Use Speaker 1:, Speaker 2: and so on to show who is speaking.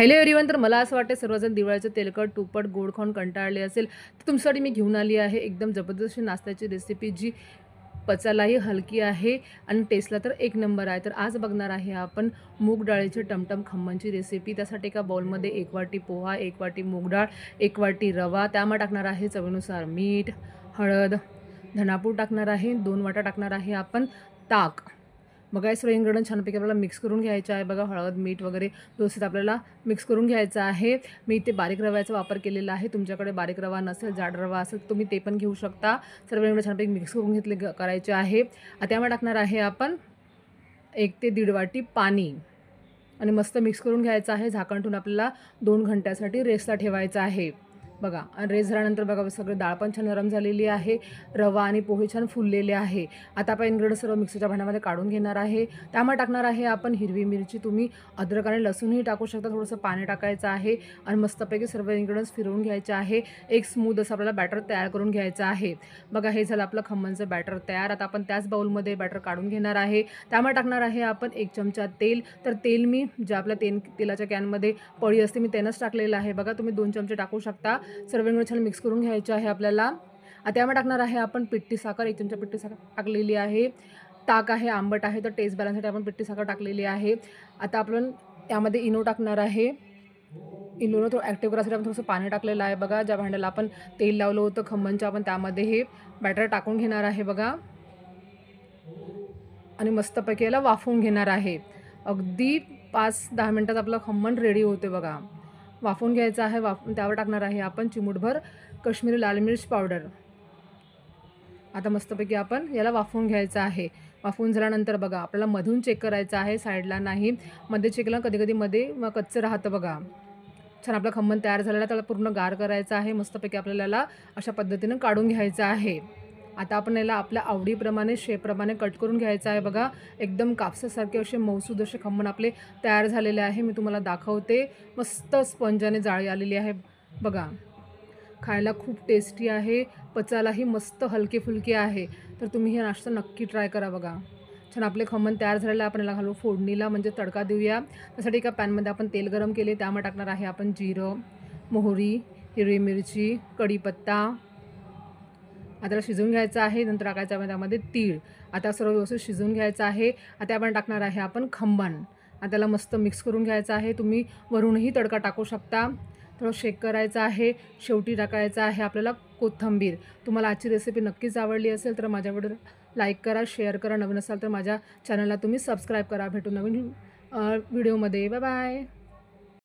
Speaker 1: Hello everyone. तर मला असं वाटतं सर्वजण दिवाळीचं तेलकट तुपट गोड खाऊन कंटाळले असेल, तर तुमच्यासाठी मी घेऊन आली आहे एकदम जबरदस्त नाश्त्याची रेसिपी, जी पचायलाही हलकी आहे आणि टेस्टला तर एक नंबर आहे. तर आज बघणार आहे आपण मूग डाळीची टमटम खम्मनची रेसिपी. त्यासाठी एका बाउलमध्ये 1 वाटी पोहा, 1 वाटी मूग डाळ, 1 वाटी रवा, त्यामध्ये टाकणार आहे चवीनुसार मीठ, हळद, धनापूड टाकणार आहे, 2 वाटा टाकणार आहे आपण ताक. बघा हे सर्व इन्ग्रेडियंट छानपैकी आपल्याला मिक्स करून घ्यायचं आहे. बघा हळद, मीठ वगैरे व्यवस्थित आपल्याला मिक्स करून घ्यायचं आहे. मी इथे बारीक रव्याचा वापर केलेला आहे. तुमच्याकडे बारीक रवा नसेल, जाड रवा असेल, तुम्ही ते पण घेऊ शकता. सर्व इन्ग्रेडियंट छानपैकी मिक्स करून करायचे आहे. आता त्यामध्ये टाकणार आहे आपण 1 ते 1.5 वाटी पाणी आणि मस्त मिक्स करून घ्यायचं आहे. झाकण ठेवून आपल्याला 2 घंट्यासाठी रेस्टला ठेवायचं आहे. बघा आणि रेस्ट झाल्यानंतर बघा सगळं डाळ पण छान नरम झालेली आहे, रवा आणि पोहे छान फुललेले आहे. आता आपण इन्ग्रेडियंट सर्व मिक्सरच्या भांड्यामध्ये काढून घेणार आहे. त्यामध्ये टाकणार आहे आपण हिरवी मिरची, तुम्ही अद्रक आणि लसूणही टाकू शकता. थोडंसं पाणी टाकायचं आहे आणि मस्तपैकी सर्व इन्ग्रेडियंट्स फिरवून घ्यायचे आहे. एक स्मूथ असं आपल्याला बॅटर तयार करून घ्यायचं आहे. बघा हे झालं आपलं खम्मनचं बॅटर तयार. आता आपण त्याच बाउलमध्ये बॅटर काढून घेणार आहे. त्यामध्ये टाकणार आहे आपण 1 चमचा तेल. तर तेल मी ज्या आपल्या तेलाच्या कॅनमध्ये पळी असते मी त्यानंच टाकलेलं आहे. बघा तुम्ही 2 चमचे टाकू शकता. सर्व इन्ग्रेडियंट छान मिक्स करून घ्यायचे आहे आपल्याला. आता त्यामध्ये टाकणार आहे आपण पिठी साखर, 1 चमचा पिठी साखर टाकलेली आहे. ताक आहे, आंबट आहे, तर टेस्ट बॅलन्ससाठी आपण पिठी साखर टाकलेली आहे. आता आपण यामध्ये इनो टाकणार आहे. इनोनं थोडं ॲक्टिव्ह करायसाठी आपण थोडंसं पाणी टाकलेलं आहे. बघा ज्या भांड्याला आपण तेल लावलं होतं खम्मनचं, आपण त्यामध्ये हे बॅटर टाकून घेणार आहे बघा आणि मस्तपैकी याला वाफवून घेणार आहे. अगदी 5-10 मिनटात आपलं खम्मन रेडी होते बघा. वाफवून घ्यायचं आहे. त्यावर टाकणार आहे आपण चिमूटभर काश्मीरी लाल मिर्च पावडर. आता मस्तपैकी आपण याला वाफवून घ्यायचं आहे. वाफवून झाल्यानंतर बघा आपल्याला मधून चेक करायचं आहे, साईडला नाही. मध्ये चेक केलं कधी-कधी मध्ये मग कच्चं राहतं बघा. छान आपलं खम्मन तयार झालेलं आहे. त्याला पूर्ण गार करायचं आहे. मस्तपैकी आपल्याला याला अशा पद्धतीनं काढून घ्यायचं आहे. आता आपण याला आपल्या आवडीप्रमाणे शेपप्रमाणे कट करून घ्यायचं आहे. बघा एकदम कापसासारखे असे मऊसूद असे खम्मन आपले तयार झालेले आहे. मी तुम्हाला दाखवते. मस्त स्पंजाने जाळी आलेली आहे बघा. खायला खूप टेस्टी आहे, पचायलाही मस्त हलके फुलके आहे. तर तुम्ही हे नाश्ता नक्की ट्राय करा बघा. छान आपले खम्मन तयार झालेलं आहे. आपण याला घालू फोडणीला, म्हणजे तडका देऊया. त्यासाठी एका पॅनमध्ये आपण तेल गरम केले. त्यामध्ये टाकणार आहे आपण जिरं, मोहरी, हिरवी मिरची, कढीपत्ता. आता त्याला शिजवून घ्यायचं आहे. नंतर टाकायचं आहे त्यामध्ये तीळ. आता सर्व व्यवस्थित शिजवून घ्यायचं आहे. आता आपण टाकणार आहे आपण खम्मन. आता त्याला मस्त मिक्स करून घ्यायचं आहे. तुम्ही वरूनही तडका टाकू शकता. थोडं शेक करायचं आहे. शेवटी टाकायचं आहे आपल्याला कोथिंबीर. तुम्हाला आजची रेसिपी नक्कीच आवडली असेल तर माझ्या व्हिडिओला लाईक करा, शेअर करा. नवीन असाल तर माझ्या चॅनलला तुम्ही सबस्क्राईब करा. भेटू नवीन व्हिडिओमध्ये. Bye bye.